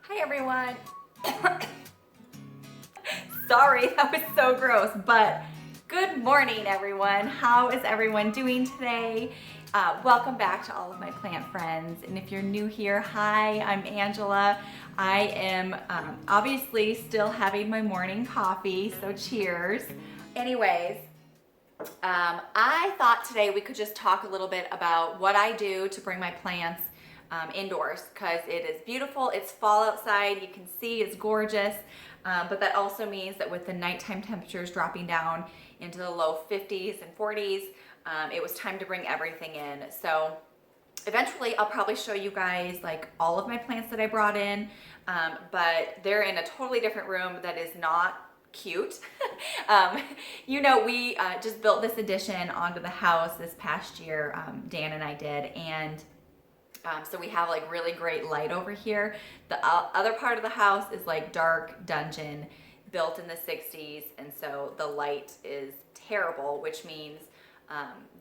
Hi everyone. Sorry, that was so gross, but good morning everyone. How is everyone doing today? Welcome back to all of my plant friends. And if you're new here, hi, I'm Angela. I am obviously still having my morning coffee, so cheers. Anyways, I thought today we could just talk a little bit about what I do to bring my plants indoors, because it is beautiful. It's fall outside. You can see it's gorgeous. But that also means that with the nighttime temperatures dropping down into the low 50s and 40s, it was time to bring everything in. So eventually I'll probably show you guys like all of my plants that I brought in, but they're in a totally different room that is not cute. We just built this addition onto the house this past year, Dan and I did, and so we have like really great light over here. The other part of the house is like dark dungeon, built in the 60s, and so the light is terrible, which means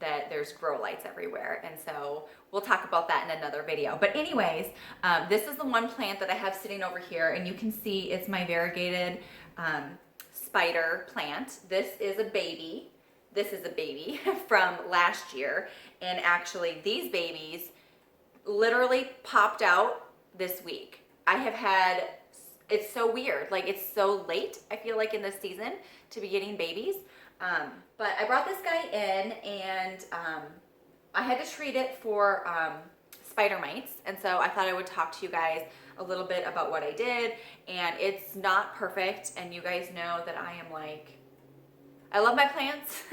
that there's grow lights everywhere. And so we'll talk about that in another video. But anyways, this is the one plant that I have sitting over here, and you can see it's my variegated spider plant. This is a baby. This is a baby from last year, and actually these babies literally popped out this week. It's so weird. Like, it's so late, I feel like, in this season to be getting babies. But I brought this guy in, and I had to treat it for spider mites. And so I thought I would talk to you guys a little bit about what I did. And it's not perfect. And you guys know that I love my plants,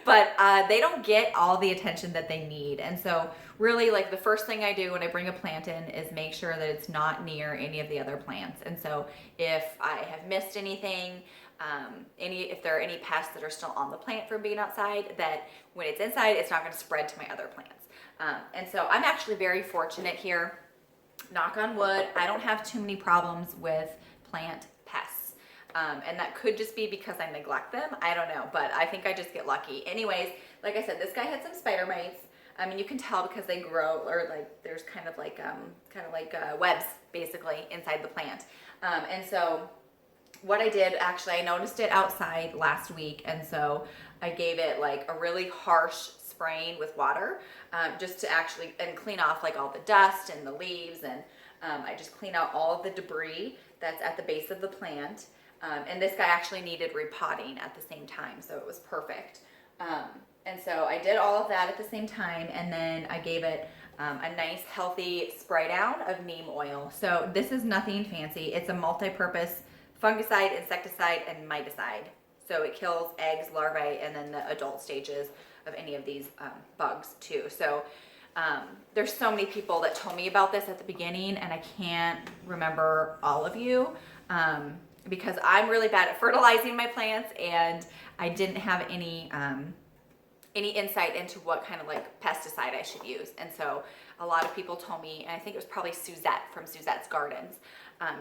but they don't get all the attention that they need. And so really, like, the first thing I do when I bring a plant in is make sure that it's not near any of the other plants. And so if I have missed anything, if there are any pests that are still on the plant from being outside, that when it's inside, it's not going to spread to my other plants. And so I'm actually very fortunate here. Knock on wood, I don't have too many problems with plant pests. And that could just be because I neglect them. I don't know, but I think I just get lucky. Anyways, like I said, this guy had some spider mites. I mean, you can tell because they grow, or like there's kind of like webs basically inside the plant. And so what I did, actually, I noticed it outside last week, and so I gave it like a really harsh spraying with water, just to actually and clean off like all the dust and the leaves, and I just clean out all of the debris that's at the base of the plant. And this guy actually needed repotting at the same time, so it was perfect. And so I did all of that at the same time, and then I gave it a nice healthy spray down of neem oil. So this is nothing fancy. It's a multi-purpose fungicide, insecticide, and miticide. So it kills eggs, larvae, and then the adult stages of any of these bugs too. So there's so many people that told me about this at the beginning, and I can't remember all of you. Because I'm really bad at fertilizing my plants, and I didn't have any insight into what kind of like pesticide I should use. And so a lot of people told me, and I think it was probably Suzette from Suzette's Gardens,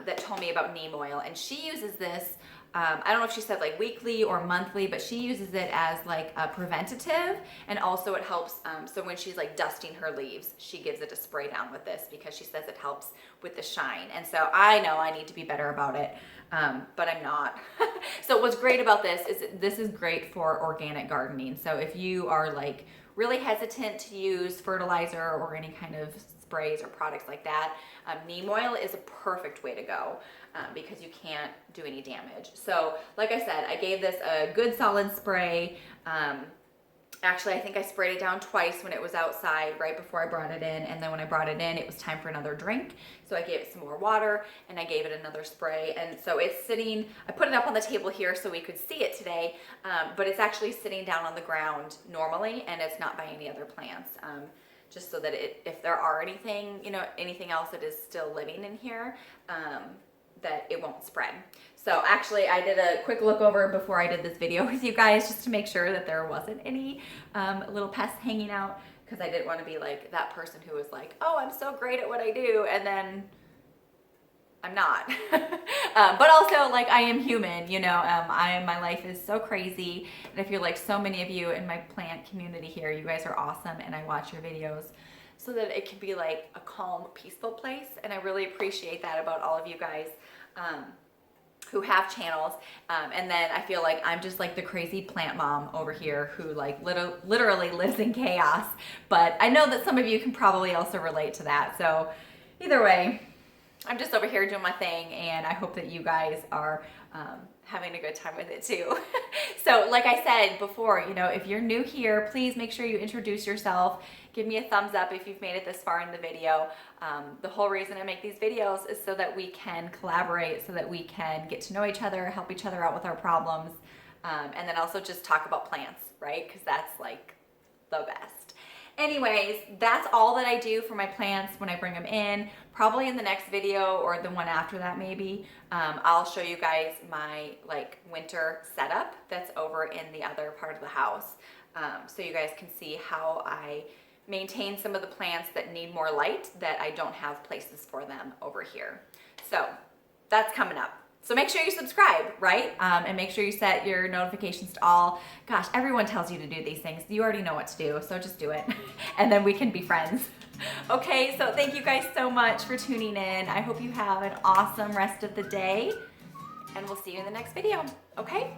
that told me about neem oil. And she uses this, I don't know if she said like weekly or monthly, but she uses it as like a preventative, and also it helps, so when she's like dusting her leaves, she gives it a spray down with this because she says it helps with the shine. And so I know I need to be better about it, but I'm not. So what's great about this is great for organic gardening. So if you are like really hesitant to use fertilizer or any kind of sprays or products like that, neem oil is a perfect way to go, because you can't do any damage. So like I said, I gave this a good solid spray. Actually, I think I sprayed it down twice when it was outside right before I brought it in, and then when I brought it in, it was time for another drink. So I gave it some more water, and I gave it another spray. And so it's sitting, I put it up on the table here so we could see it today, but it's actually sitting down on the ground normally, and it's not by any other plants. Just so that if there are anything else that is still living in here, that it won't spread. So actually, I did a quick look over before I did this video with you guys, just to make sure that there wasn't any little pests hanging out, because I didn't want to be like that person who was like, oh, I'm so great at what I do, and then I'm not. But also, like, I am human, my life is so crazy, and I feel like so many of you in my plant community here, you guys are awesome, and I watch your videos. so that it can be like a calm, peaceful place. And I really appreciate that about all of you guys who have channels. And then I feel like I'm just like the crazy plant mom over here who like literally lives in chaos. But I know that some of you can probably also relate to that. So either way, I'm just over here doing my thing, and I hope that you guys are having a good time with it too. So like I said before, you know, if you're new here, please make sure you introduce yourself. Give me a thumbs up if you've made it this far in the video. The whole reason I make these videos is so that we can collaborate, so that we can get to know each other, help each other out with our problems, and then also just talk about plants, right? Because that's like the best. Anyways, that's all that I do for my plants when I bring them in. Probably in the next video or the one after that maybe, I'll show you guys my like winter setup that's over in the other part of the house. So you guys can see how I maintain some of the plants that need more light, that I don't have places for them over here. So that's coming up. So make sure you subscribe, right? And make sure you set your notifications to all. Gosh, everyone tells you to do these things. You already know what to do, so just do it. And then we can be friends. Okay, so thank you guys so much for tuning in. I hope you have an awesome rest of the day, and we'll see you in the next video, okay?